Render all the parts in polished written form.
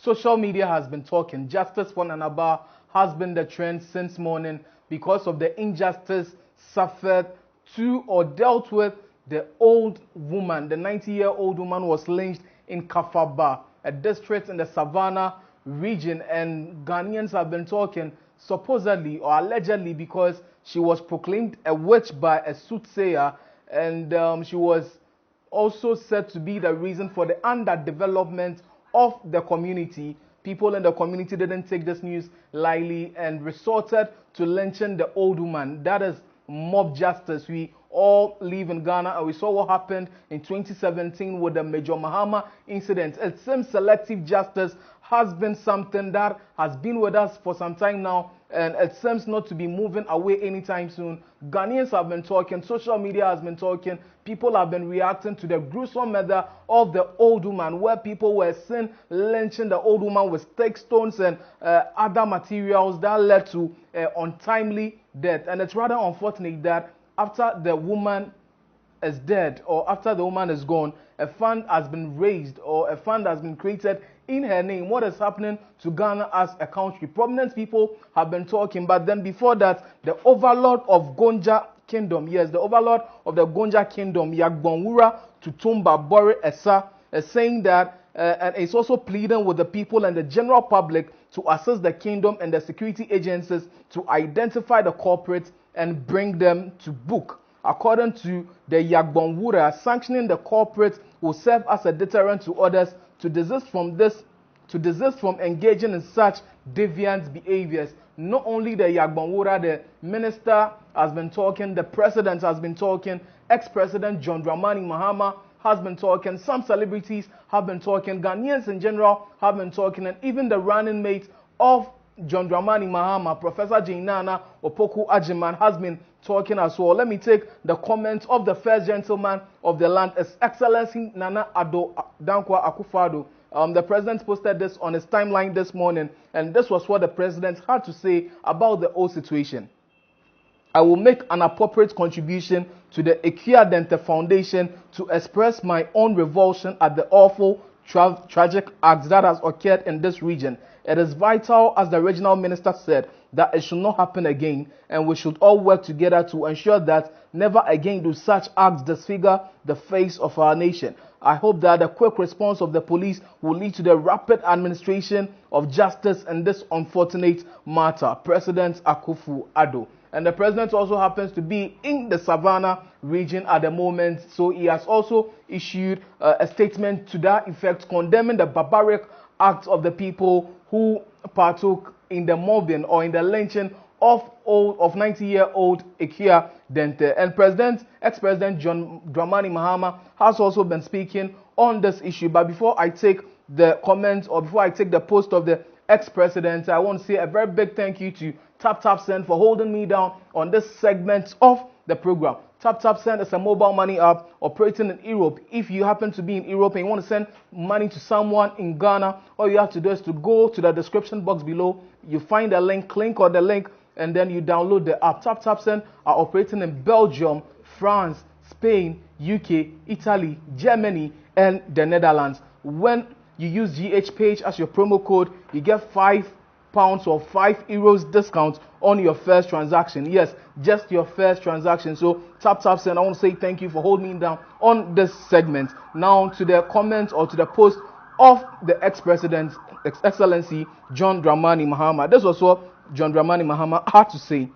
Social media has been talking. Justice for Nanaba has been the trend since morning because of the injustice suffered to or dealt with the old woman. The 90-year-old woman was lynched in Kafaba, a district in the Savannah region, and Ghanaians have been talking supposedly or allegedly because she was proclaimed a witch by a soothsayer, and she was also said to be the reason for the underdevelopment of the community. People in the community didn't take this news lightly and resorted to lynching the old woman. That is mob justice. We all live in Ghana, and we saw what happened in 2017 with the Major Mahama incident. It seems selective justice has been something that has been with us for some time now, and it seems not to be moving away anytime soon. Ghanaians have been talking, social media has been talking, people have been reacting to the gruesome murder of the old woman, where people were seen lynching the old woman with stick stones and other materials that led to untimely death. And it's rather unfortunate that after the woman is dead or after the woman is gone, a fund has been raised or a fund has been created in her name. What is happening to Ghana as a country? Prominent people have been talking, but then before that, the overlord of Gonja Kingdom, yes, the overlord of the Gonja Kingdom, Yagbonwura Tutumba Bore Esa, is saying that, and it's also pleading with the people and the general public to assist the kingdom and the security agencies to identify the culprits and bring them to book. According to the Yagbonwura, sanctioning the culprits will serve as a deterrent to others to desist from engaging in such deviant behaviors. Not only the Yagbonwura, the minister has been talking, the president has been talking, ex-president John Dramani Mahama has been talking, some celebrities have been talking, Ghanaians in general have been talking, and even the running mate of John Dramani Mahama, Professor Nana Opoku Addo, has been talking as well. Let me take the comments of the first gentleman of the land, His Excellency Nana Addo Dankwa Akuffo Addo. The president posted this on his timeline this morning, and this was what the president had to say about the whole situation. I will make an appropriate contribution to the Akua Dente Foundation to express my own revulsion at the awful, tragic acts that has occurred in this region. It is vital, as the regional minister said, that it should not happen again, and we should all work together to ensure that never again do such acts disfigure the face of our nation. I hope that the quick response of the police will lead to the rapid administration of justice in this unfortunate matter. President Akuffo Addo. And the president also happens to be in the Savannah region at the moment, so he has also issued a statement to that effect, condemning the barbaric acts of the people who partook in the mobbing or in the lynching of 90-year-old Akua Dente. And ex-president John Dramani Mahama has also been speaking on this issue. But before I take the comments or before I take the post of the ex-president, I want to say a very big thank you to TapTapSend for holding me down on this segment of the program. TapTapSend is a mobile money app operating in Europe. If you happen to be in Europe and you want to send money to someone in Ghana, all you have to do is to go to the description box below. You find a link, click on the link, and then you download the app. TapTapSend are operating in Belgium, France, Spain, UK, Italy, Germany, and the Netherlands. When you use GhPage as your promo code, you get £5 or €5 discount on your first transaction. Yes, just your first transaction. So TapTapSend, I want to say thank you for holding me down on this segment. Now to the comment or to the post of the ex-president, His Excellency John Dramani Mahama. This was what John Dramani Mahama had to say.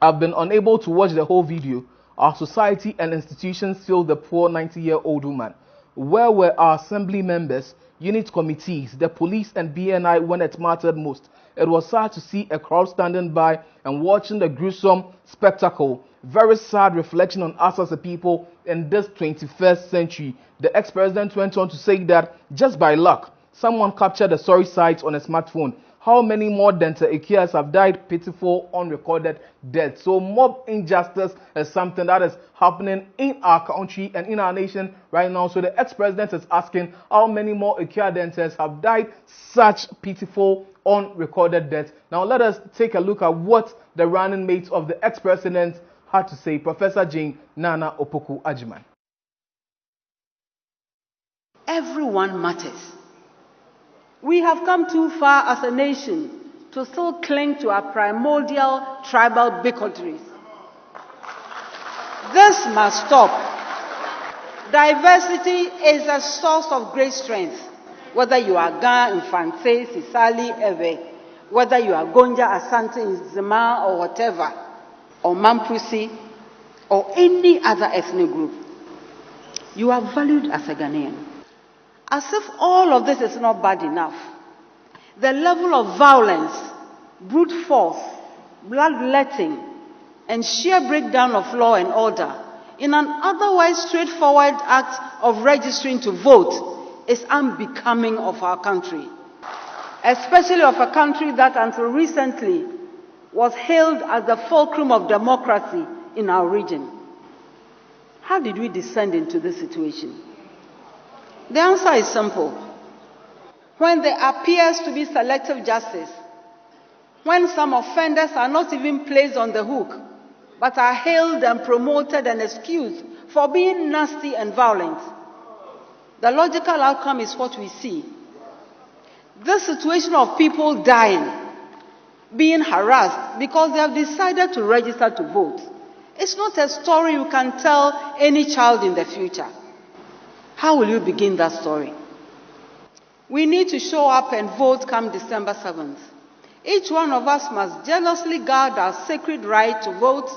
I've been unable to watch the whole video. Our society and institutions failed the poor 90-year-old woman. Where were our assembly members, unit committees, the police and BNI when it mattered most? It was sad to see a crowd standing by and watching the gruesome spectacle. Very sad reflection on us as a people in this 21st century. The ex-president went on to say that just by luck, someone captured the sorry sights on a smartphone. How many more Dente Akuas have died pitiful, unrecorded deaths? So mob injustice is something that is happening in our country and in our nation right now. So the ex-president is asking how many more Akua Dentes have died such pitiful, unrecorded deaths. Now let us take a look at what the running mate of the ex-president had to say, Professor Nana Opoku Addo. Everyone matters. We have come too far as a nation to still cling to our primordial tribal bigotries. This must stop. Diversity is a source of great strength. Whether you are Ga, Infante, Sisali, Ewe, whether you are Gonja, Asante, Zima, or whatever, or Mampusi, or any other ethnic group, you are valued as a Ghanaian. As if all of this is not bad enough, the level of violence, brute force, bloodletting, and sheer breakdown of law and order in an otherwise straightforward act of registering to vote is unbecoming of our country, especially of a country that until recently was hailed as the fulcrum of democracy in our region. How did we descend into this situation? The answer is simple. When there appears to be selective justice, when some offenders are not even placed on the hook, but are hailed and promoted and excused for being nasty and violent, the logical outcome is what we see. This situation of people dying, being harassed because they have decided to register to vote, it's not a story you can tell any child in the future. How will you begin that story? We need to show up and vote come December 7th. Each one of us must jealously guard our sacred right to vote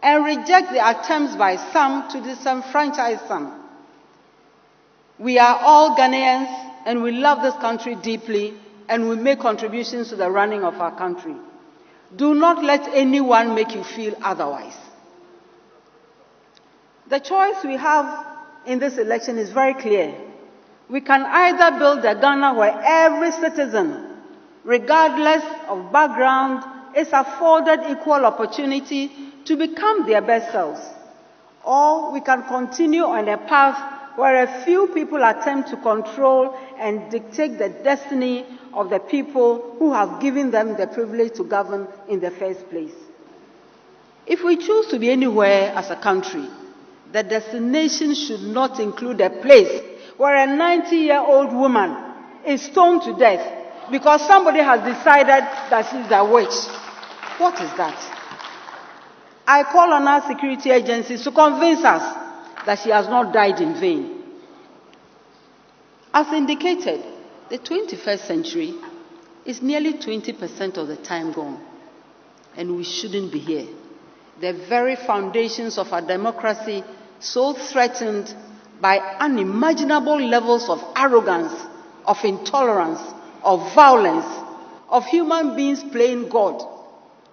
and reject the attempts by some to disenfranchise some. We are all Ghanaians and we love this country deeply and we make contributions to the running of our country. Do not let anyone make you feel otherwise. The choice we have in this election is very clear. We can either build a Ghana where every citizen, regardless of background, is afforded equal opportunity to become their best selves, or we can continue on a path where a few people attempt to control and dictate the destiny of the people who have given them the privilege to govern in the first place. If we choose to be anywhere as a country, the destination should not include a place where a 90-year-old woman is stoned to death because somebody has decided that she's a witch. What is that? I call on our security agencies to convince us that she has not died in vain. As indicated, the 21st century is nearly 20% of the time gone, and we shouldn't be here. The very foundations of our democracy so threatened by unimaginable levels of arrogance, of intolerance, of violence, of human beings playing God,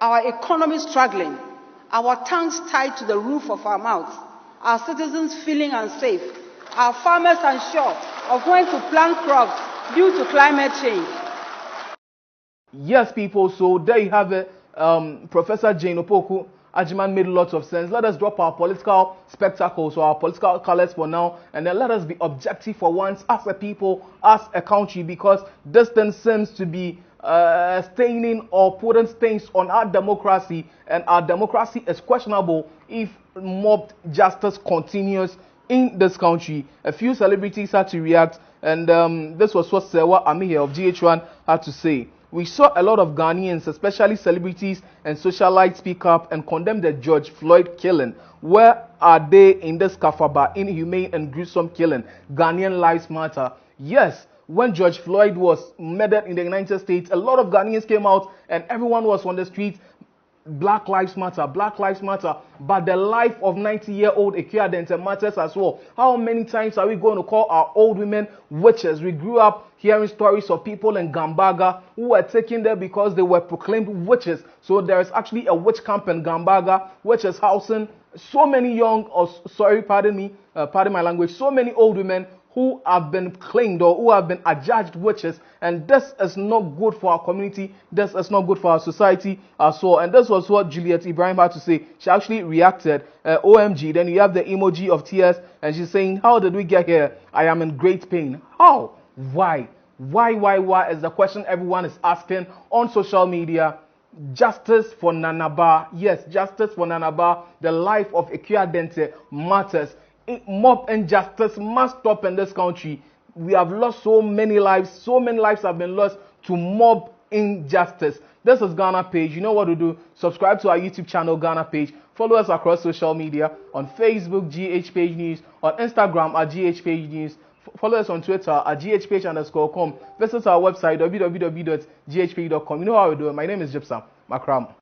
our economy struggling, our tongues tied to the roof of our mouths, our citizens feeling unsafe, our farmers unsure of when to plant crops due to climate change. Yes, people, so there you have it. Professor Jane Opoku Ajiman made lots of sense. Let us drop our political spectacles or our political colors for now, and then let us be objective for once as a people, as a country, because this thing seems to be staining or putting stains on our democracy, and our democracy is questionable if mob justice continues in this country. A few celebrities had to react, and this was what Sewa Amir of GH1 had to say. We saw a lot of Ghanaians, especially celebrities and socialites, speak up and condemn the George Floyd killing. Where are they in this Kafaba, inhumane and gruesome killing? Ghanaian lives matter. Yes, when George Floyd was murdered in the United States, a lot of Ghanaians came out and everyone was on the street. Black lives matter, Black lives matter. But the life of 90-year-old Akuffo Addo matters as well. How many times are we going to call our old women witches? We grew up hearing stories of people in Gambaga who were taken there because they were proclaimed witches. So there is actually a witch camp in Gambaga, which is housing so many young, pardon my language, so many old women who have been claimed or who have been adjudged witches, and this is not good for our community, this is not good for our society as well. And this was what Juliet Ibrahim had to say. She actually reacted, OMG, then you have the emoji of tears, and she's saying, how did we get here? I am in great pain. How? Why is the question everyone is asking on social media. Justice for Nanaba. Yes, justice for Nanaba. The life of Akuffo Addo matters. Mob injustice must stop in this country. we have lost so many lives. So many lives have been lost to mob injustice. This is GhPage. You know what to do. Subscribe to our YouTube channel, GhPage. Follow us across social media on Facebook, GhPage News, on Instagram at GhPage News. Follow us on Twitter at GhPage_com. Visit our website, www.ghpage.com. You know how we do it. My name is Gypsum Makram.